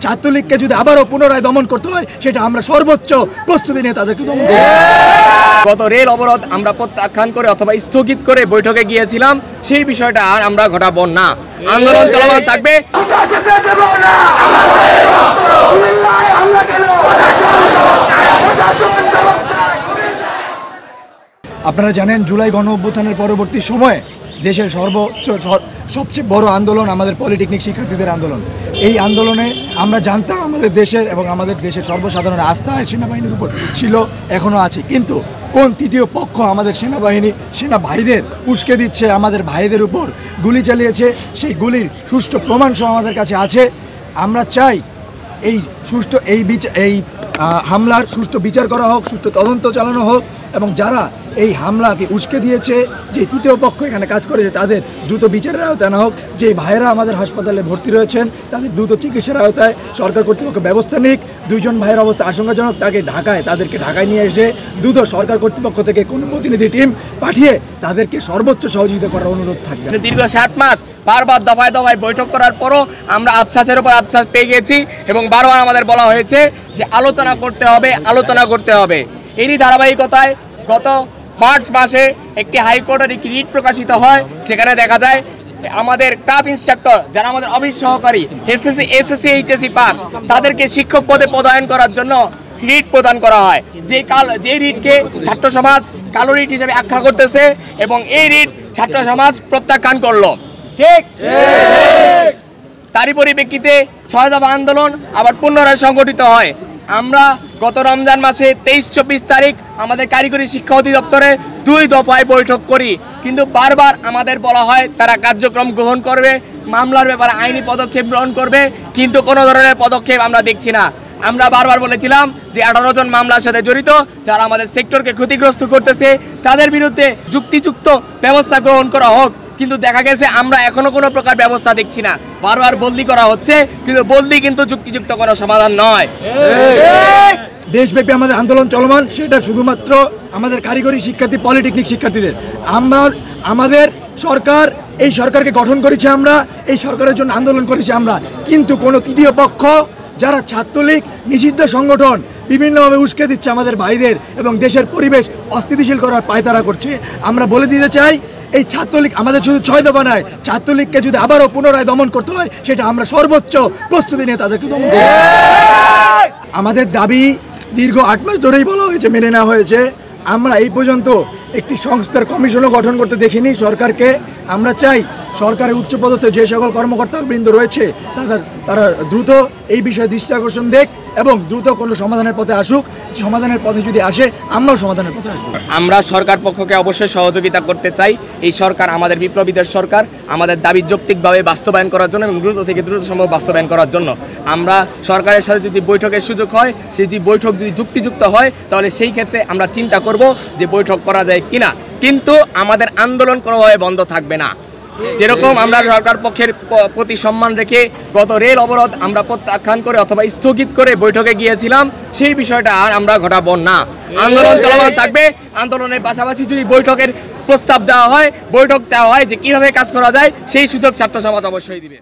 ছাত্রলীগকে যদি আবারও পুনরায় দমন করতে হয় সেটা আমরা সর্বোচ্চ প্রস্তুতি নিয়ে তাদেরকে দমন করব। গত রেল অবরোধ আমরা প্রত্যাখ্যান করে অথবা স্থগিত করে বৈঠকে গিয়েছিলাম, সেই বিষয়টা আর আমরা ঘটাবো না। আন্দোলন চলমান থাকবে। আপনারা জানেন জুলাই গণ অভ্যুত্থানের পরবর্তী সময়ে দেশের সবচেয়ে বড় আন্দোলন আমাদের পলিটেকনিক শিক্ষার্থীদের আন্দোলন। এই আন্দোলনে আমরা জানতাম আমাদের দেশের এবং আমাদের দেশের সর্বসাধারণ আস্থা সেনাবাহিনীর উপর ছিল, এখনও আছে। কিন্তু কোন তৃতীয় পক্ষ আমাদের সেনা ভাইদের উস্কে দিচ্ছে, আমাদের ভাইদের উপর গুলি চালিয়েছে, সেই গুলির সুষ্ঠু প্রমাণ সহ আমাদের কাছে আছে। আমরা চাই এই হামলার সুষ্ঠু বিচার করা হোক, সুষ্ঠু তদন্ত চালানো হোক এবং যারা এই হামলাকে উস্কে দিয়েছে, যে তৃতীয় পক্ষ এখানে কাজ করেছে, তাদের দ্রুত বিচারের আওতায় আনা হোক। যে ভাইয়েরা আমাদের হাসপাতালে ভর্তি রয়েছেন তাদের দ্রুত চিকিৎসার আওতায় সরকার কর্তৃপক্ষ ব্যবস্থা নিক। দুইজন ভাইয়ের অবস্থা আশঙ্কাজনক, তাদেরকে ঢাকায় নিয়ে এসে দ্রুত সরকার কর্তৃপক্ষ থেকে কোনো প্রতিনিধি টিম পাঠিয়ে তাদেরকে সর্বোচ্চ সহযোগিতা করার অনুরোধ থাকবে। দীর্ঘ 7 মাস বারবার দফায় দফায় বৈঠক করার পরও আমরা আশ্বাসের উপর আশ্বাস পেয়ে গেছি এবং বারবার আমাদের বলা হয়েছে যে আলোচনা করতে হবে। এরই ধারাবাহিকতায় গত মার্চ মাসে একটি হাইকোর্টের একটি রিট প্রকাশিত হয়, যেখানে দেখা যায় আমাদের ক্লাব ইন্সট্রাক্টর যারা আমাদের অফিস সহকারী এসএসসি এইচএসসি পাস, তাদেরকে শিক্ষক পদে পদায়ন করার জন্য রিট প্রদান করা হয়। যে রিটকে ছাত্র সমাজ কালো রিট হিসেবে আখ্যা করতেছে এবং এই রিট ছাত্র সমাজ প্রত্যাখ্যান করলো। ঠিক তারই পরিপ্রেক্ষিতে 6 দফা আন্দোলন আবার পুনরায় সংগঠিত হয়। আমরা গত রমজান মাসে 23-24 তারিখ আমাদের কারিগরি শিক্ষা অধিদপ্তরে 2 দফায় বৈঠক করি, কিন্তু বারবার আমাদের বলা হয় তারা কার্যক্রম গ্রহণ করবে, মামলার ব্যাপারে আইনি পদক্ষেপ গ্রহণ করবে, কিন্তু কোনো ধরনের পদক্ষেপ আমরা দেখছি না। আমরা বারবার বলেছিলাম যে 18 জন মামলার সাথে জড়িত যারা আমাদের সেক্টরকে ক্ষতিগ্রস্ত করতেছে তাদের বিরুদ্ধে যুক্তিযুক্ত ব্যবস্থা গ্রহণ করা হোক, কিন্তু দেখা গেছে আমরা এখনো কোনো প্রকার ব্যবস্থা দেখছি না। বারবার বদলি করা হচ্ছে, কিন্তু বদলি কিন্তু যুক্তিযুক্ত কোনো সমাধান নয়। দেশব্যাপী আমাদের আন্দোলন চলমান, সেটা শুধুমাত্র আমাদের কারিগরি শিক্ষার্থী পলিটেকনিক শিক্ষার্থীদের। আমাদের সরকার, এই সরকারকে গঠন করেছি আমরা, এই সরকারের জন্য আন্দোলন করেছি আমরা, কিন্তু কোনো তৃতীয় পক্ষ যারা ছাত্রলীগ নিষিদ্ধ সংগঠন বিভিন্নভাবে উস্কে দিচ্ছে আমাদের ভাইদের এবং দেশের পরিবেশ অস্থিতিশীল করার পায়তারা করছে। আমরা বলে দিতে চাই এই ছাত্রলীগ আমাদের শুধু 6 দফা নয়, ছাত্রলীগকে যদি আবারও পুনরায় দমন করতে হয় সেটা আমরা সর্বোচ্চ প্রস্তুতি নিয়ে তাদেরকে দমন করব। আমাদের দাবি দীর্ঘ 8 মাস ধরেই বলা হয়েছে, মেনে নেওয়া হয়েছে। আমরা এই পর্যন্ত একটি সংস্থার কমিশনও গঠন করতে দেখিনি সরকারকে। আমরা চাই সরকারের উচ্চপদস্থ যে সকল কর্মকর্তাবৃন্দ রয়েছে তারা দ্রুত এই বিষয়ে দৃষ্টি আকর্ষণ দেখ এবং দ্রুত কোনো সমাধানের পথে আসুক। সমাধানের পথে যদি আসে আমরাও সমাধানের পথে আসবো। আমরা সরকার পক্ষকে অবশ্যই সহযোগিতা করতে চাই। এই সরকার আমাদের বিপ্লবীদের সরকার, আমাদের দাবি যৌক্তিকভাবে বাস্তবায়ন করার জন্য এবং দ্রুত থেকে দ্রুত সম্ভব বাস্তবায়ন করার জন্য আমরা সরকারের সাথে যদি বৈঠকের সুযোগ হয়, সেই বৈঠক যদি যুক্তিযুক্ত হয়, তাহলে সেই ক্ষেত্রে আমরা চিন্তা করব যে বৈঠক করা যায় কিনা। কিন্তু আমাদের আন্দোলন কোনোভাবে বন্ধ থাকবে না। যেরকম আমরা সরকার পক্ষের প্রতি সম্মান রেখে গত রেল অবরোধ আমরা প্রত্যাখ্যান করে অথবা স্থগিত করে বৈঠকে গিয়েছিলাম, সেই বিষয়টা আর আমরা ঘটাবো না। আন্দোলন চলমান থাকবে। আন্দোলনের পাশাপাশি যদি বৈঠকের প্রস্তাব দেওয়া হয়, বৈঠক চাওয়া হয় যে কিভাবে কাজ করা যায়, সেই সুযোগ ছাত্র সমাজ অবশ্যই দিবে।